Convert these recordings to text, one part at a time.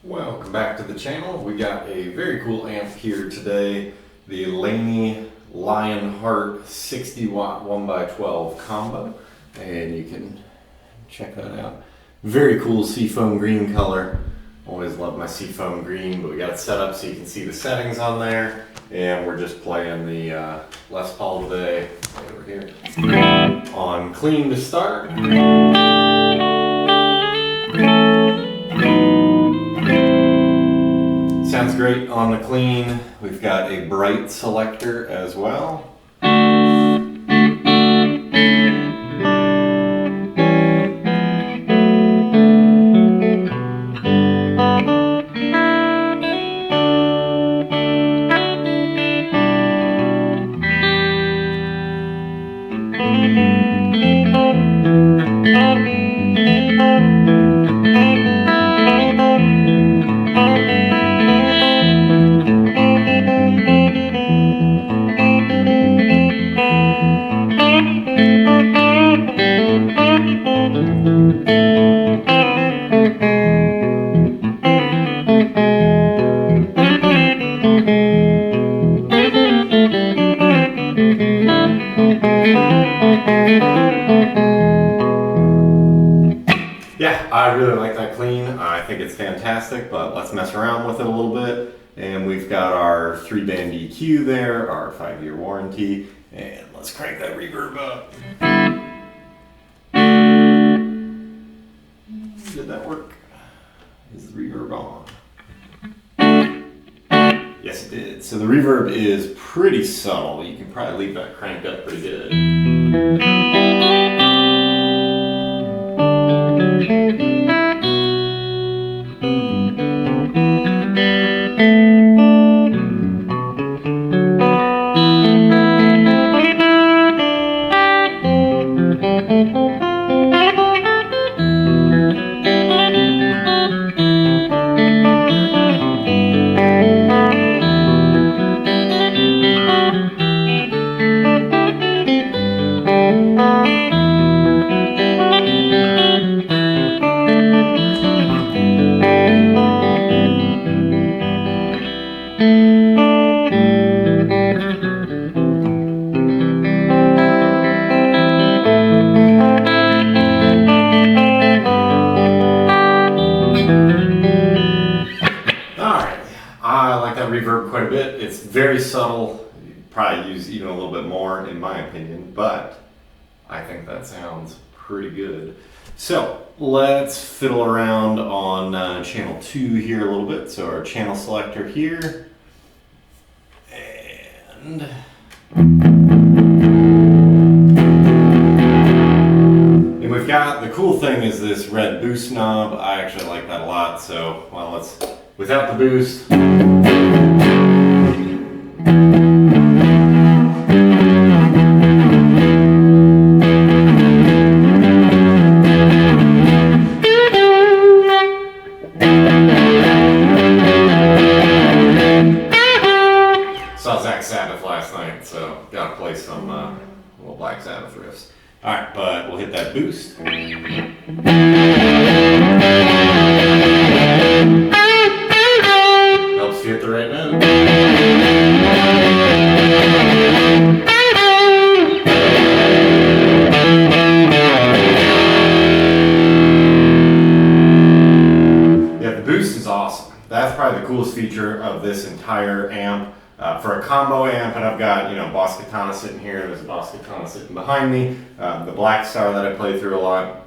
Welcome back to the channel. We got a very cool amp here today, the Laney Lionheart 60 watt 1x12 combo, and you can check that out. Very cool seafoam green color. Always love my seafoam green, but we got it set up so you can see the settings on there, and we're just playing the Les Paul today over here on clean to start. Sounds great on the clean. We've got a bright selector as well. Yeah, I really like that clean. I think it's fantastic, but let's mess around with it a little bit. And we've got our 3-band EQ there, our 5-year warranty, and let's crank that reverb up. Did that work? Is the reverb on? Yes, it did. So the reverb is pretty subtle. You can probably leave that cranked up pretty good. Reverb quite a bit. It's very subtle. You probably use even a little bit more in my opinion, but I think that sounds pretty good. So let's fiddle around on channel 2 here a little bit. So our channel selector here, and we've got, the cool thing is this red boost knob. I actually like that a lot. So well, let's, without the boost. Last night, so gotta play some little Black Sabbath riffs. All right, but we'll hit that boost. Helps you hit the right note. Yeah, the boost is awesome. That's probably the coolest feature of this entire amp. For a combo amp, and I've got, you know, Boss Katana sitting here, there's a Boss Katana sitting behind me, the Black Star that I play through a lot.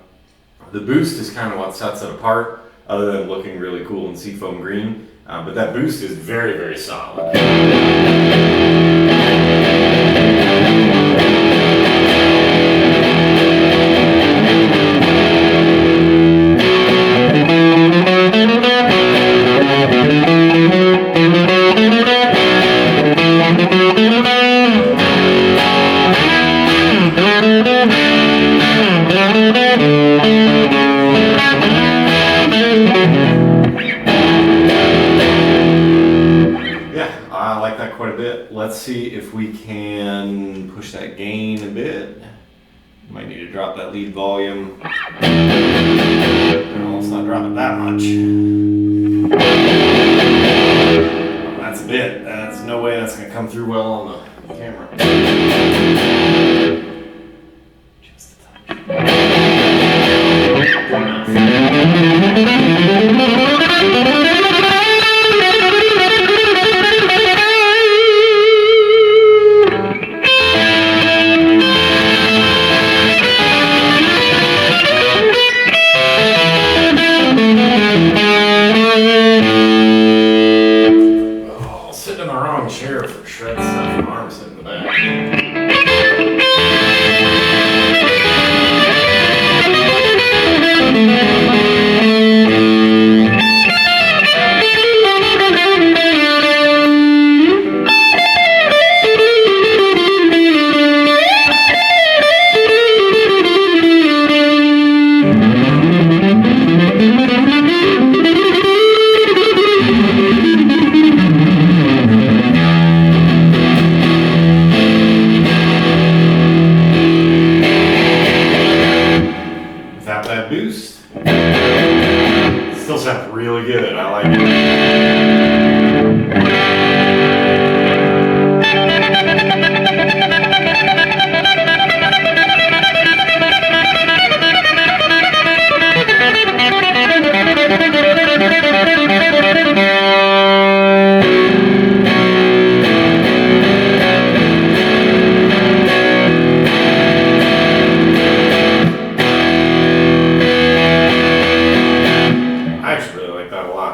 The boost is kind of what sets it apart, other than looking really cool in seafoam green, but that boost is very, very solid. Quite a bit. Let's see if we can push that gain a bit. Might need to drop that lead volume. No, let's not drop it that much. come through well on the camera. Just a sitting in the wrong chair for shred stuff and arms sitting in the back. Without that boost, still sounds really good. I like it.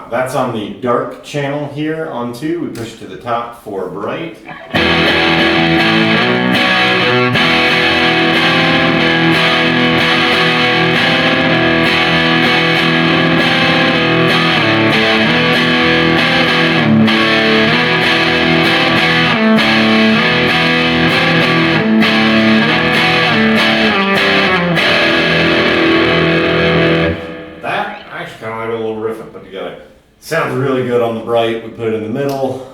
That's on the dark channel here on 2. We push to the top for bright. That, I actually kind of like a little riff I put together. Sounds really good on the bright. We put it in the middle.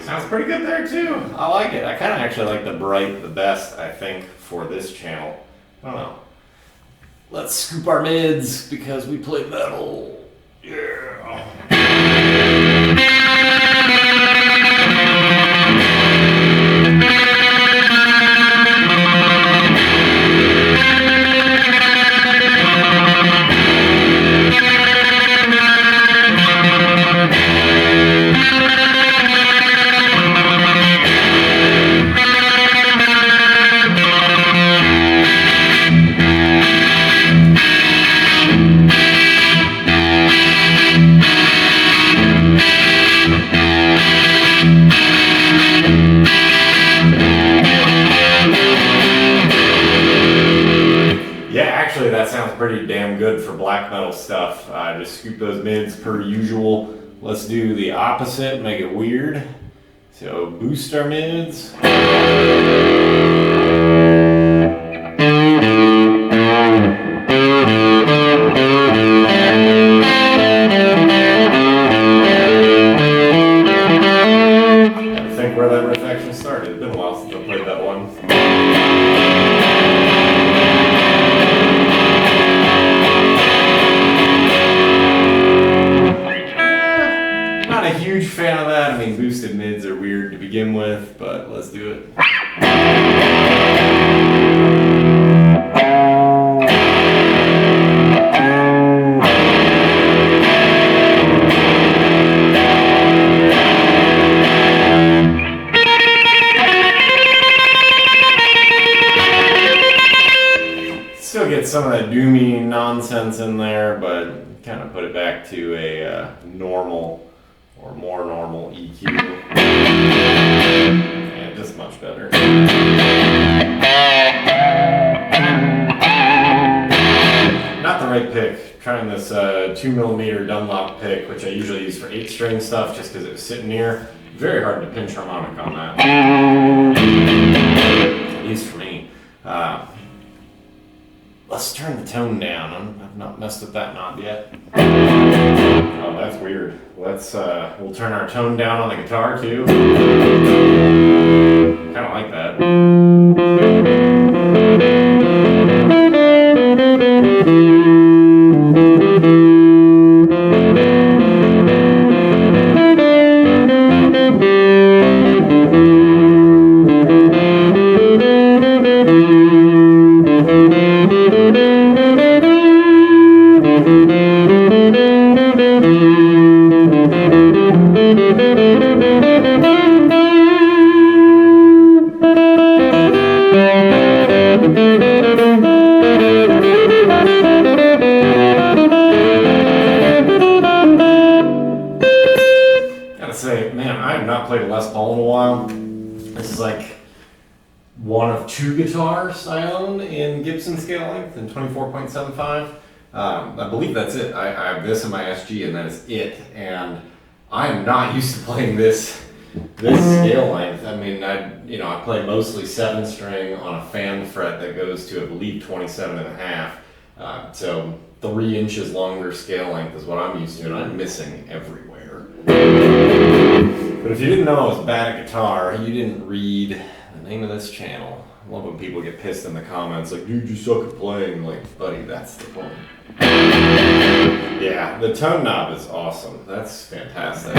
Sounds pretty good there too. I like it. I kind of actually like the bright the best, I think, for this channel. I don't know. Let's scoop our mids because we play metal. Yeah. Actually, that sounds pretty damn good for black metal stuff. Just scoop those mids per usual. Let's do the opposite, make it weird. So boost our mids. I think where that riff actually started. It's been a while since I played that one. Not a huge fan of that. I mean, boosted mids are weird to begin with, but let's do it. Still get some of that doomy nonsense in there, but kind of put it back to a normal or more normal EQ. Yeah, just much better. Not the right pick. Trying this 2mm Dunlop pick, which I usually use for 8-string stuff just because it was sitting near. Very hard to pinch harmonic on that. At least for me. let's turn the tone down. I've not messed with that knob yet. Oh, that's weird. We'll turn our tone down on the guitar too. Kind of like that. Played a Les Paul in a while. This is like one of two guitars I own in Gibson scale length in 24.75. I believe that's it. I have this in my SG and that is it. And I am not used to playing this scale length. I mean, I play mostly 7-string on a fan fret that goes to, I believe, 27.5. So 3 inches longer scale length is what I'm used to, and I'm missing everywhere. But if you didn't know I was bad at guitar, you didn't read the name of this channel. I love when people get pissed in the comments, like, dude, you suck at playing. Like, buddy, that's the point. Yeah, the tone knob is awesome. That's fantastic.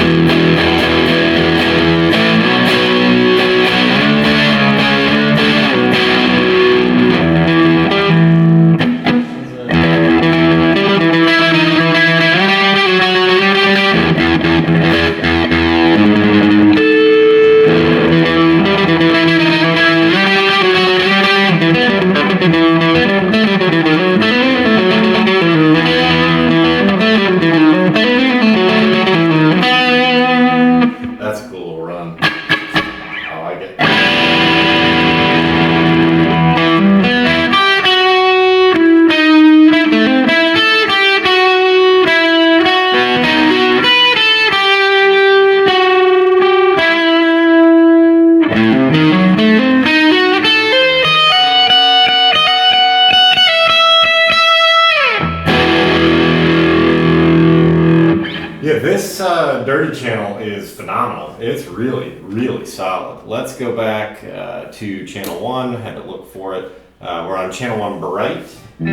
Yeah, this dirty channel is phenomenal. It's really, really solid. Let's go back to channel 1. Had to look for it. We're on channel 1 bright. Go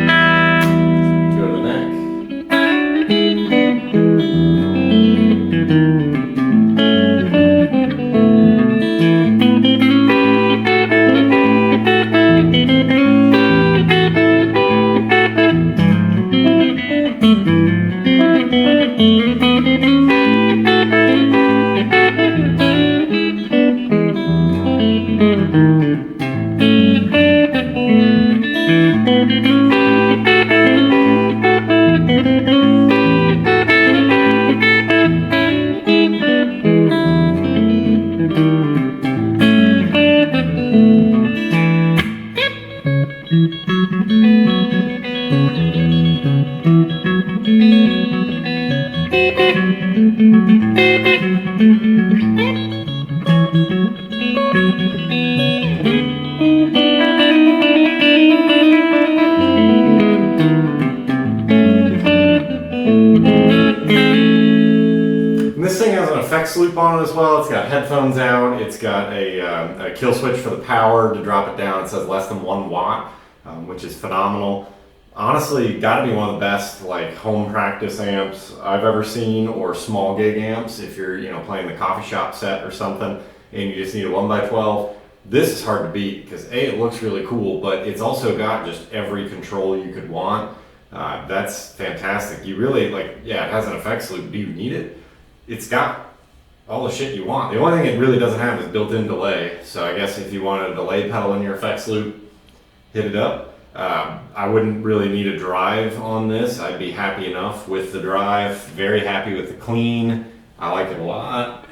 to the neck. Effects loop on it as well. It's got headphones out. It's got a kill switch for the power to drop it down. It says less than 1 watt, which is phenomenal. Honestly, got to be one of the best like home practice amps I've ever seen, or small gig amps. If you're playing the coffee shop set or something, and you just need a 1x12. This is hard to beat because it looks really cool, but it's also got just every control you could want. That's fantastic. You really it has an effects loop. Do you need it? It's got all the shit you want. The only thing it really doesn't have is built-in delay. So I guess if you want a delay pedal in your effects loop, hit it up. I wouldn't really need a drive on this. I'd be happy enough with the drive. Very happy with the clean. I like it a lot.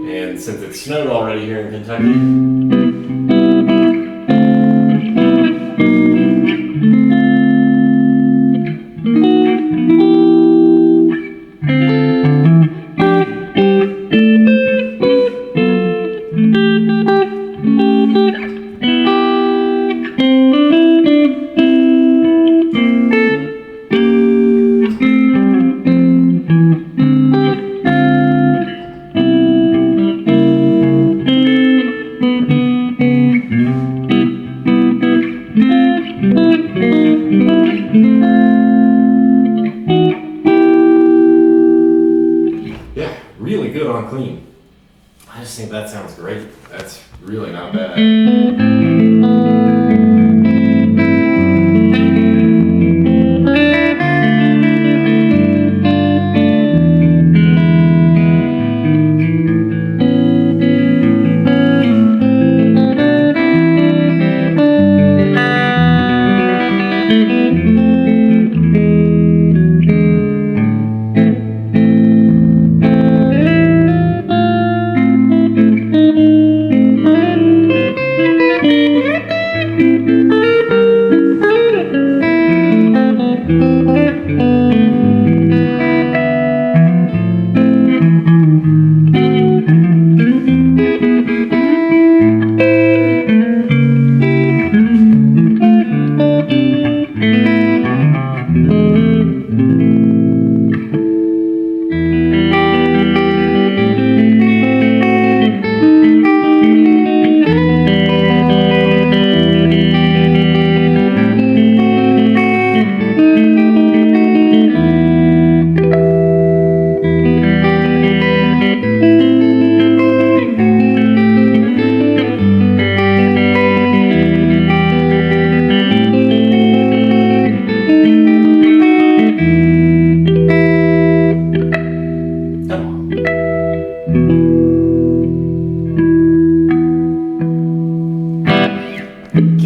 And since it snowed already here in Kentucky,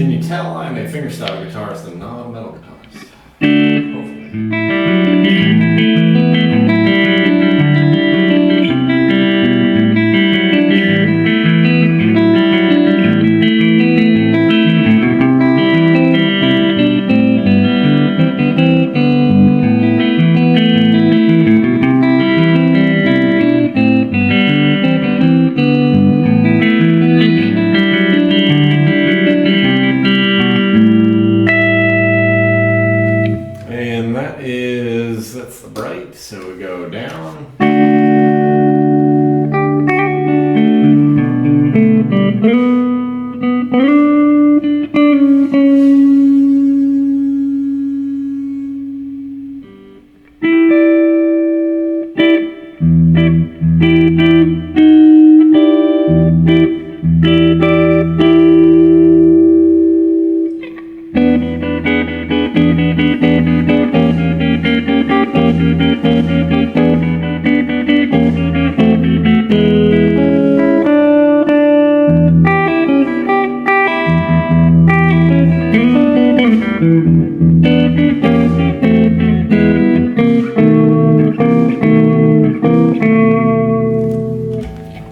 Can you tell I'm a fingerstyle guitarist and not a metal guitarist? Hopefully. And that's the bright, so we go down.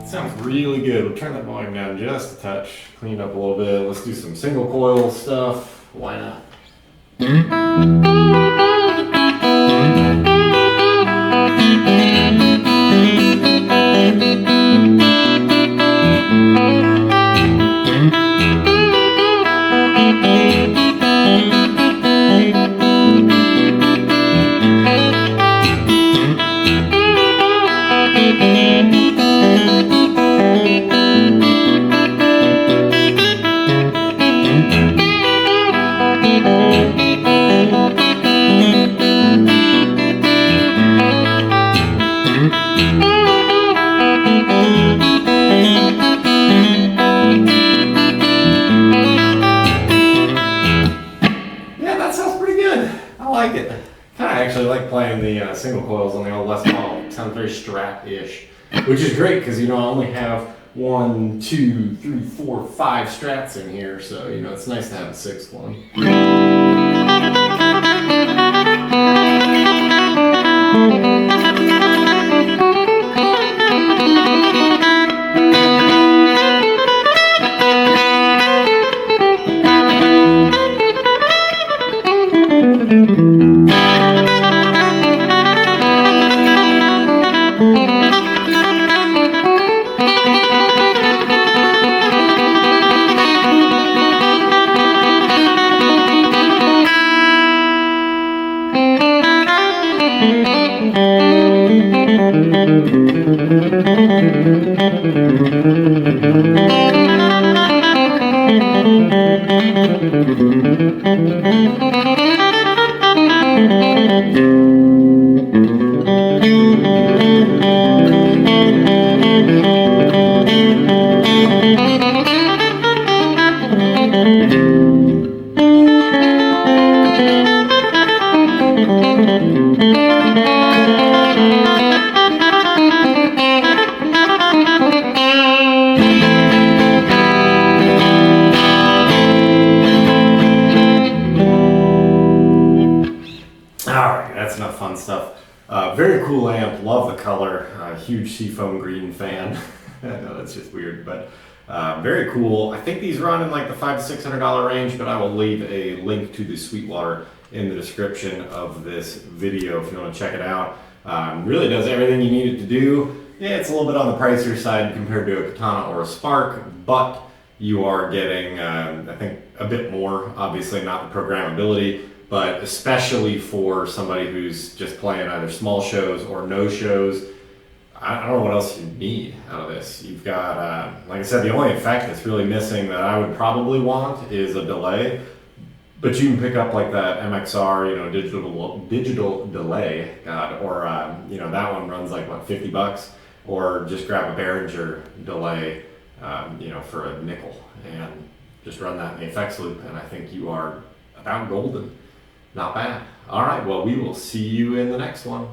Sounds really good. We'll turn that volume down just a touch, clean it up a little bit. Let's do some single coil stuff. Why not? I like it. Kind of actually like playing the single coils on the old Les Paul. It sounds very Strat-ish, which is great because, you know, I only have 1, 2, 3, 4, 5 Strats in here, so, you know, it's nice to have a 6th one. Alright, that's enough fun stuff. Very cool amp, love the color, huge seafoam green fan. I know that's just weird, but very cool. I think these run in like the $500 to $600 range, but I will leave a link to the Sweetwater in the description of this video if you want to check it out. Really does everything you need it to do. Yeah, it's a little bit on the pricier side compared to a Katana or a Spark, but you are getting, I think, a bit more. Obviously not the programmability, but especially for somebody who's just playing either small shows or no shows. I don't know what else you need out of this. You've got, like I said, the only effect that's really missing that I would probably want is a delay. But you can pick up like that MXR, you know, digital delay, or you know, that one runs like what, $50, or just grab a Behringer delay, you know, for a nickel, and just run that in the effects loop, and I think you are about golden. Not bad. All right, well, we will see you in the next one.